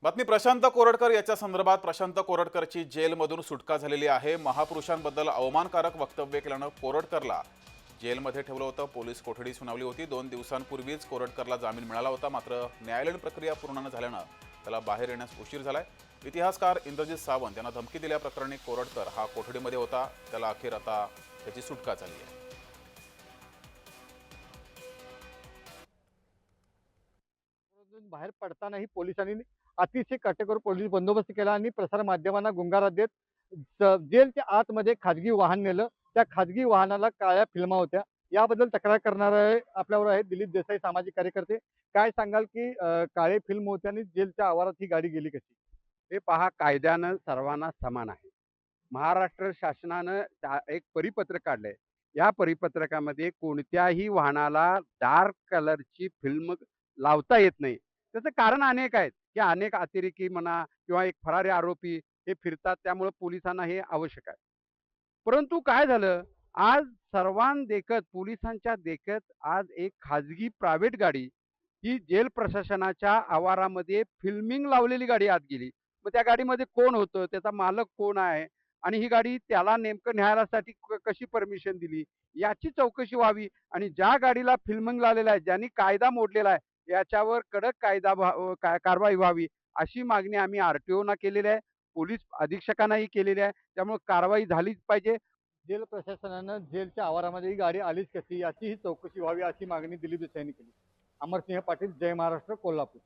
बातमी प्रशांत कोरटकर याच्या संदर्भात प्रशांत कोरटकरची जेलमधून सुटका झालेली आहे। महापुरुषांबद्दल अवमानकारक वक्तव्य केल्यानं कोरटकरला जेलमध्ये ठेवलं होतं। पोलीस कोठडी सुनावली होती। 2 दिवसांपूर्वीच कोरटकरला जामीन मिळाला होता, मात्र न्यायालयीन प्रक्रिया पूर्ण न झाल्यानं त्याला बाहेर येण्यास उशीर झालाय। इतिहासकार इंद्रजित सावंत यांना धमकी दिल्याप्रकरणी कोरटकर हा कोठडीमध्ये होता। त्याला अखेर आता त्याची सुटका झाली आहे। मधून बाहेर पडतानाही पोलिसांनी अतिशय काटेकोर पोलीस बंदोबस्त केला आणि प्रसार माध्यमांना गुंगारा देत जेलच्या आतमध्ये खाजगी वाहन नेलं. त्या खाजगी वाहनाला काळ्या फिल्मा होत्या. याबद्दल तक्रार करणार आहे आपल्यावर आहे दिलीप देसाई, सामाजिक कार्यकर्ते. काय सांगाल की काळे फिल्म होते आणि जेलच्या आवारात ही गाडी गेली कशी? हे पहा, कायद्यानं सर्वांना समान आहे. महाराष्ट्र शासनानं एक परिपत्रक काढलंय. या परिपत्रकामध्ये कोणत्याही वाहनाला डार्क कलरची फिल्म लावता येत नाही. त्याचं कारण अनेक आहेत, की अनेक अतिरेकी म्हणा किंवा एक फरारी आरोपी हे फिरतात, त्यामुळे पोलिसांना हे आवश्यक आहे. परंतु काय झालं, आज सर्वांदेखत पोलिसांच्या देखत आज एक खाजगी प्रायव्हेट गाडी ही जेल प्रशासनाच्या आवारामध्ये फिल्मिंग लावलेली गाडी आत गेली. मग त्या गाडीमध्ये कोण होतं? त्याचा मालक कोण आहे? आणि ही गाडी त्याला नेमकं न्यायालयासाठी कशी परमिशन दिली? याची चौकशी व्हावी आणि ज्या गाडीला फिल्मिंग लावलेलं आहे, ज्यांनी कायदा मोडलेला आहे, याच्यावर कडक कारवाई व्हावी, अशी मागणी आम्ही आर-टी-ओना केलेली आहे. पोलीस अधीक्षकांनाही केलेली आहे. त्यामुळे कारवाई झालीच पाहिजे. जेल प्रशासनानं जेलच्या आवारामध्ये ही गाडी आलीच कशी याचीही चौकशी व्हावी अशी मागणी दिलीप देसाईंनी केली. अमरसिंह पाटील, जय महाराष्ट्र, कोल्हापूर.